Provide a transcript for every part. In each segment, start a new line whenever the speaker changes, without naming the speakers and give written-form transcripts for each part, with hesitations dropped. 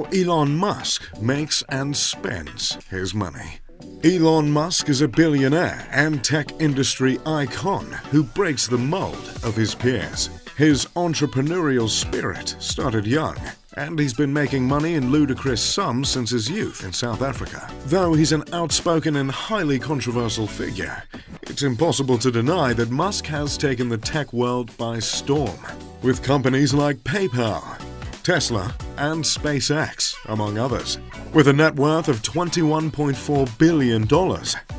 how Elon Musk makes and spends his money. Elon Musk is a billionaire and tech industry icon who breaks the mold of his peers. His entrepreneurial spirit started young, and he's been making money in ludicrous sums since his youth in South Africa. Though he's an outspoken and highly controversial figure, it's impossible to deny that Musk has taken the tech world by storm, with companies like PayPal, Tesla, and SpaceX, among others. With a net worth of $21.4 billion,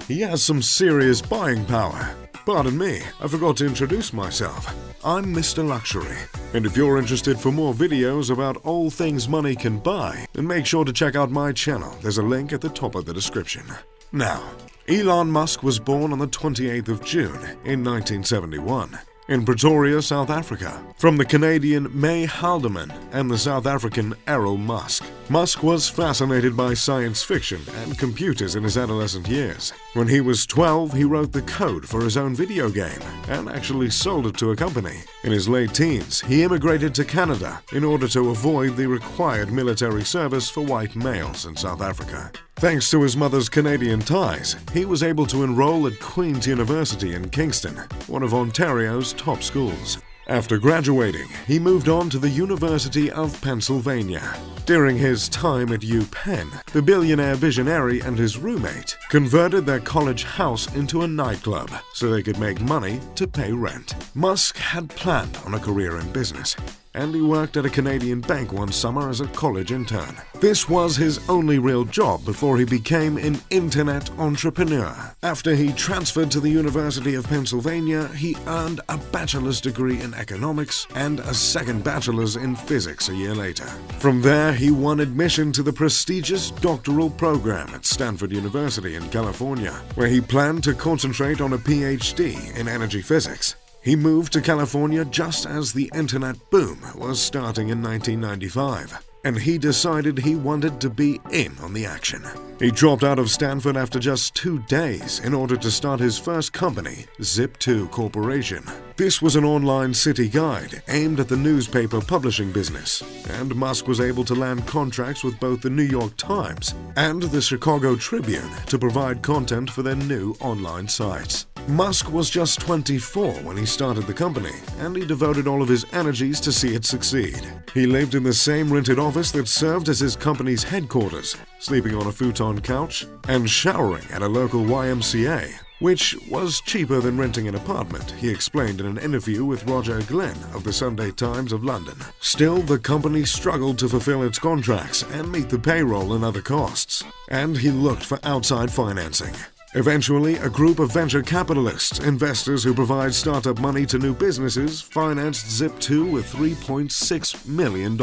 he has some serious buying power. Pardon me, I forgot to introduce myself. I'm Mr. Luxury, and if you're interested for more videos about all things money can buy, then make sure to check out my channel. There's a link at the top of the description. Now, Elon Musk was born on the 28th of June in 1971. In Pretoria, South Africa, from the Canadian May Haldeman and the South African Errol Musk. Musk was fascinated by science fiction and computers in his adolescent years. When he was 12, he wrote the code for his own video game and actually sold it to a company. In his late teens, he immigrated to Canada in order to avoid the required military service for white males in South Africa. Thanks to his mother's Canadian ties, he was able to enroll at Queen's University in Kingston, one of Ontario's top schools. After graduating, he moved on to the University of Pennsylvania. During his time at UPenn, the billionaire visionary and his roommate converted their college house into a nightclub so they could make money to pay rent. Musk had planned on a career in business, and he worked at a Canadian bank one summer as a college intern. This was his only real job before he became an internet entrepreneur. After he transferred to the University of Pennsylvania, he earned a bachelor's degree in economics and a second bachelor's in physics a year later. From there, he won admission to the prestigious doctoral program at Stanford University in California, where he planned to concentrate on a PhD in energy physics. He moved to California just as the internet boom was starting in 1995, and he decided he wanted to be in on the action. He dropped out of Stanford after just 2 days in order to start his first company, Zip2 Corporation. This was an online city guide aimed at the newspaper publishing business, and Musk was able to land contracts with both the New York Times and the Chicago Tribune to provide content for their new online sites. Musk was just 24 when he started the company, and he devoted all of his energies to see it succeed. He lived in the same rented office that served as his company's headquarters, sleeping on a futon couch and showering at a local YMCA, which was cheaper than renting an apartment, he explained in an interview with Roger Glenn of the Sunday Times of London. Still, the company struggled to fulfill its contracts and meet the payroll and other costs, and he looked for outside financing. Eventually, a group of venture capitalists, investors who provide startup money to new businesses, financed Zip2 with $3.6 million.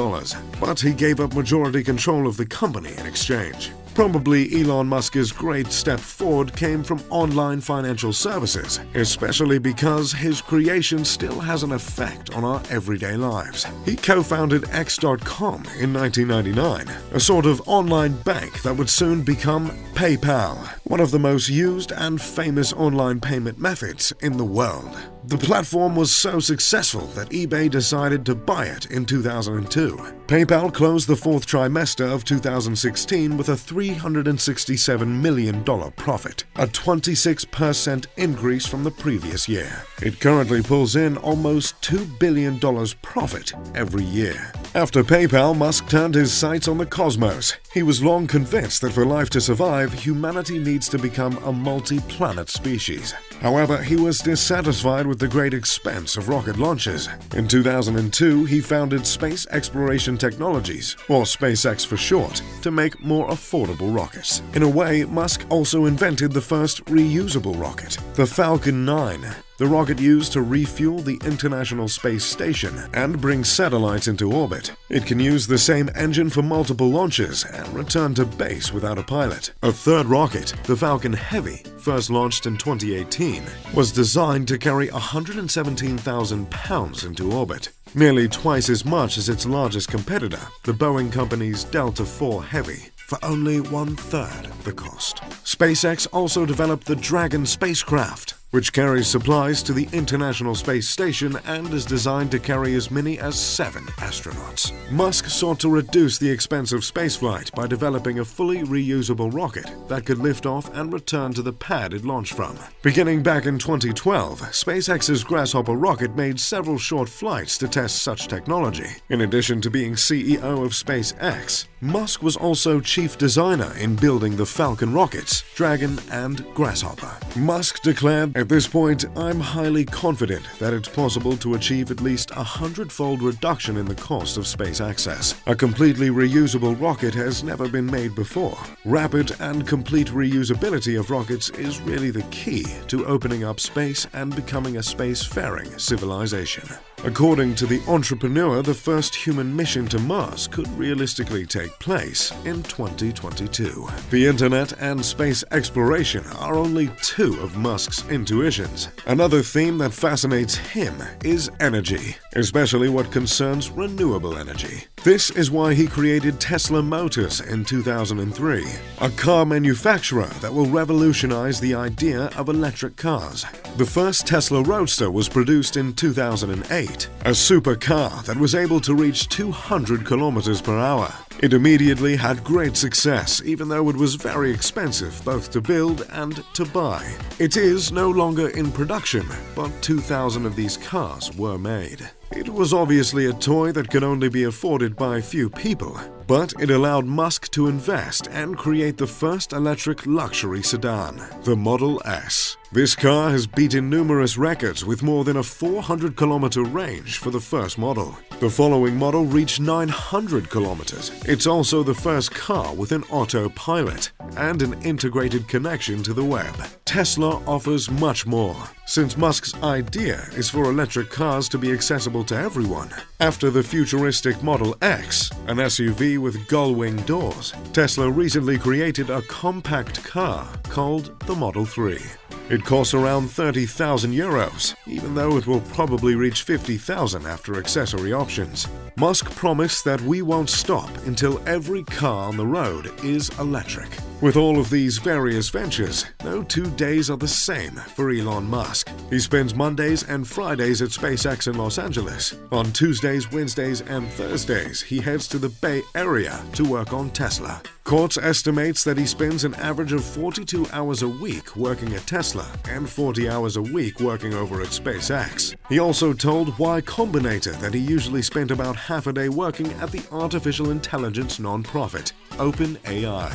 But he gave up majority control of the company in exchange. Probably Elon Musk's great step forward came from online financial services, especially because his creation still has an effect on our everyday lives. He co-founded X.com in 1999, a sort of online bank that would soon become PayPal, one of the most used and famous online payment methods in the world. The platform was so successful that eBay decided to buy it in 2002. PayPal closed the fourth trimester of 2016 with a $367 million profit, a 26% increase from the previous year. It currently pulls in almost $2 billion profit every year. After PayPal, Musk turned his sights on the cosmos. He was long convinced that for life to survive, humanity needs to become a multi-planet species. However, he was dissatisfied with the great expense of rocket launches. In 2002, he founded Space Exploration Technologies, or SpaceX for short, to make more affordable rockets. In a way, Musk also invented the first reusable rocket, the Falcon 9. The rocket used to refuel the International Space Station and bring satellites into orbit. It can use the same engine for multiple launches and return to base without a pilot. A third rocket, the Falcon Heavy, first launched in 2018, was designed to carry 117,000 pounds into orbit, nearly twice as much as its largest competitor, the Boeing company's Delta IV Heavy, for only 1/3 the cost. SpaceX also developed the Dragon spacecraft, which carries supplies to the International Space Station and is designed to carry as many as 7 astronauts. Musk sought to reduce the expense of spaceflight by developing a fully reusable rocket that could lift off and return to the pad it launched from. Beginning back in 2012, SpaceX's Grasshopper rocket made several short flights to test such technology. In addition to being CEO of SpaceX, Musk was also chief designer in building the Falcon rockets, Dragon and Grasshopper. Musk declared, "At this point, I'm highly confident that it's possible to achieve at least a 100-fold reduction in the cost of space access. A completely reusable rocket has never been made before. Rapid and complete reusability of rockets is really the key to opening up space and becoming a spacefaring civilization." According to the entrepreneur, the first human mission to Mars could realistically take place in 2022. The internet and space exploration are only 2 of Musk's intuitions. Another theme that fascinates him is energy, especially what concerns renewable energy. This is why he created Tesla Motors in 2003, a car manufacturer that will revolutionize the idea of electric cars. The first Tesla Roadster was produced in 2008, a supercar that was able to reach 200 kilometers per hour. It immediately had great success, even though it was very expensive both to build and to buy. It is no longer in production, but 2,000 of these cars were made. It was obviously a toy that could only be afforded by few people, but it allowed Musk to invest and create the first electric luxury sedan, the Model S. This car has beaten numerous records with more than a 400-kilometer range for the first model. The following model reached 900 kilometers. It's also the first car with an autopilot and an integrated connection to the web. Tesla offers much more, since Musk's idea is for electric cars to be accessible to everyone. After the futuristic Model X, an SUV with gull-wing doors, Tesla recently created a compact car called the Model 3. It costs around 30,000 euros, even though it will probably reach 50,000 after accessory options. Musk promised that we won't stop until every car on the road is electric. With all of these various ventures, no 2 days are the same for Elon Musk. He spends Mondays and Fridays at SpaceX in Los Angeles. On Tuesdays, Wednesdays, and Thursdays, he heads to the Bay Area to work on Tesla. Quartz estimates that he spends an average of 42 hours a week working at Tesla and 40 hours a week working over at SpaceX. He also told Y Combinator that he usually spent about half a day working at the artificial intelligence nonprofit, OpenAI.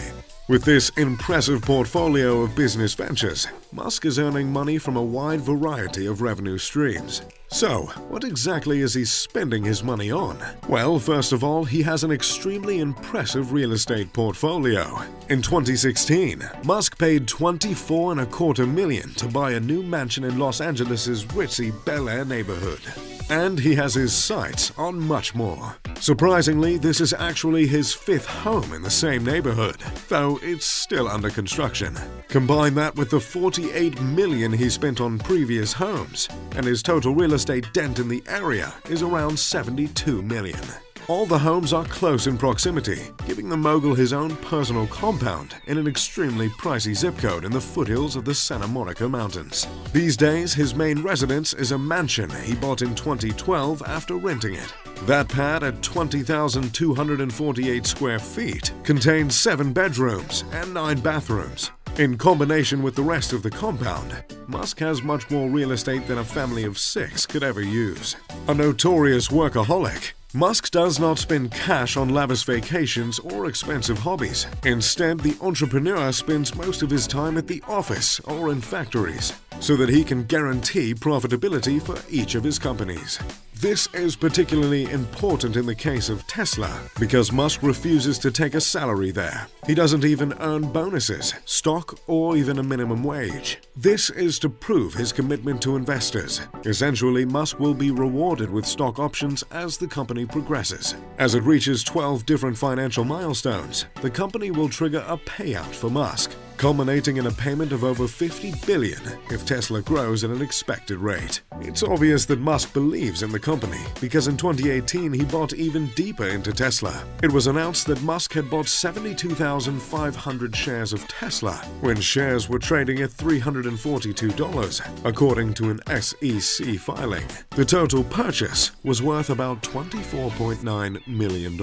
With this impressive portfolio of business ventures, Musk is earning money from a wide variety of revenue streams. So, what exactly is he spending his money on? Well, first of all, he has an extremely impressive real estate portfolio. In 2016, Musk paid $24.25 million to buy a new mansion in Los Angeles' ritzy Bel Air neighborhood. And he has his sights on much more. Surprisingly, this is actually his 5th home in the same neighborhood, though it's still under construction. Combine that with the $48 million he spent on previous homes, and his total real estate dent in the area is around $72 million. All the homes are close in proximity, giving the mogul his own personal compound in an extremely pricey zip code in the foothills of the Santa Monica Mountains. These days, his main residence is a mansion he bought in 2012 after renting it. That pad at 20,248 square feet contains 7 bedrooms and 9 bathrooms. In combination with the rest of the compound, Musk has much more real estate than a family of 6 could ever use. A notorious workaholic, Musk does not spend cash on lavish vacations or expensive hobbies. Instead, the entrepreneur spends most of his time at the office or in factories, so that he can guarantee profitability for each of his companies. This is particularly important in the case of Tesla, because Musk refuses to take a salary there. He doesn't even earn bonuses, stock, or even a minimum wage. This is to prove his commitment to investors. Essentially, Musk will be rewarded with stock options as the company progresses. As it reaches 12 different financial milestones, the company will trigger a payout for Musk. culminating in a payment of over $50 billion if Tesla grows at an expected rate. It's obvious that Musk believes in the company because in 2018 he bought even deeper into Tesla. It was announced that Musk had bought 72,500 shares of Tesla when shares were trading at $342, according to an SEC filing. The total purchase was worth about $24.9 million.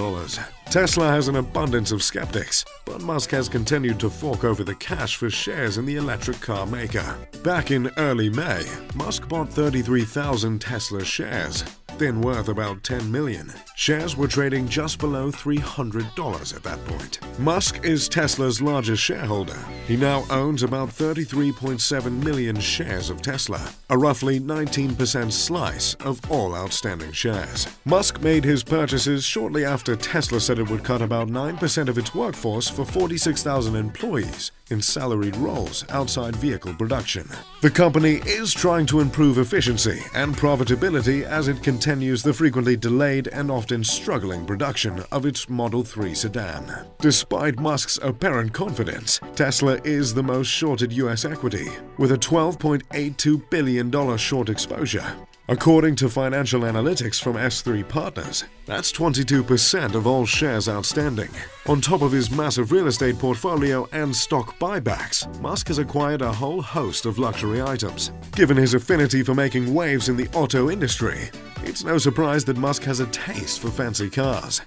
Tesla has an abundance of skeptics, but Musk has continued to fork over the cash for shares in the electric car maker. Back in early May, Musk bought 33,000 Tesla shares, then worth about $10 million. Shares were trading just below $300 at that point. Musk is Tesla's largest shareholder. He now owns about 33.7 million shares of Tesla, a roughly 19% slice of all outstanding shares. Musk made his purchases shortly after Tesla said it would cut about 9% of its workforce for 46,000 employees in salaried roles outside vehicle production. The company is trying to improve efficiency and profitability as it continues the frequently delayed and often struggling production of its Model 3 sedan. Despite Musk's apparent confidence, Tesla is the most shorted US equity, with a $12.82 billion short exposure. According to financial analytics from S3 Partners, that's 22% of all shares outstanding. On top of his massive real estate portfolio and stock buybacks, Musk has acquired a whole host of luxury items. Given his affinity for making waves in the auto industry, it's no surprise that Musk has a taste for fancy cars.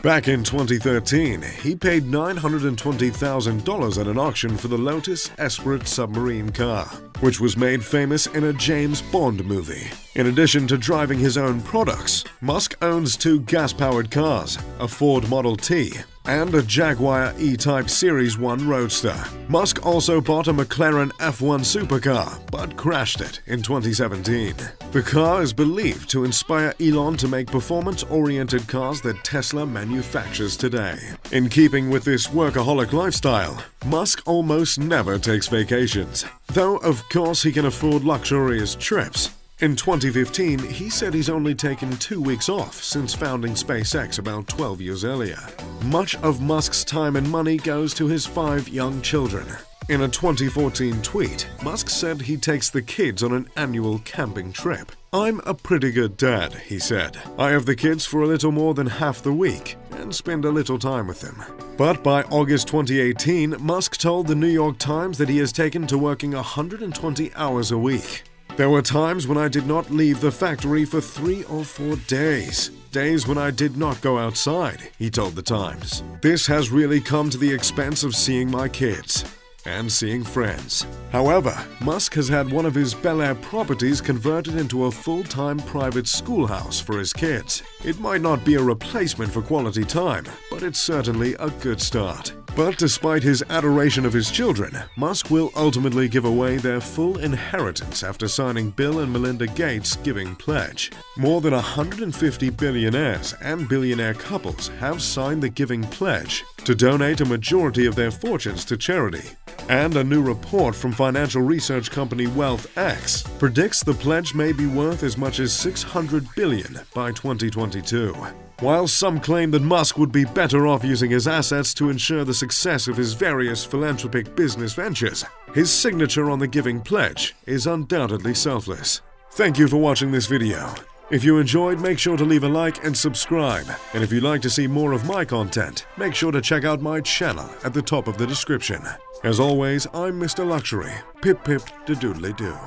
Back in 2013, he paid $920,000 at an auction for the Lotus Esprit submarine car, which was made famous in a James Bond movie. In addition to driving his own products, Musk owns two gas-powered cars, a Ford Model T and a Jaguar E-Type Series 1 Roadster. Musk also bought a McLaren F1 supercar, but crashed it in 2017. The car is believed to inspire Elon to make performance-oriented cars that Tesla manufactures today. In keeping with this workaholic lifestyle, Musk almost never takes vacations, though of course he can afford luxurious trips. In 2015, he said he's only taken 2 weeks off since founding SpaceX about 12 years earlier. Much of Musk's time and money goes to his 5 young children. In a 2014 tweet, Musk said he takes the kids on an annual camping trip. "I'm a pretty good dad," he said. "I have the kids for a little more than half the week and spend a little time with them." But by August 2018, Musk told the New York Times that he has taken to working 120 hours a week. "There were times when I did not leave the factory for 3 or 4 days. Days when I did not go outside," he told the Times. "This has really come to the expense of seeing my kids and seeing friends." However, Musk has had one of his Bel Air properties converted into a full-time private schoolhouse for his kids. It might not be a replacement for quality time, but it's certainly a good start. But despite his adoration of his children, Musk will ultimately give away their full inheritance after signing Bill and Melinda Gates' Giving Pledge. More than 150 billionaires and billionaire couples have signed the Giving Pledge to donate a majority of their fortunes to charity. And a new report from financial research company WealthX predicts the pledge may be worth as much as $600 billion by 2022. While some claim that Musk would be better off using his assets to ensure the success of his various philanthropic business ventures, his signature on the Giving Pledge is undoubtedly selfless. Thank you for watching this video. If you enjoyed, make sure to leave a like and subscribe. And if you'd like to see more of my content, make sure to check out my channel at the top of the description. As always, I'm Mr. Luxury. Pip pip de doodly doo.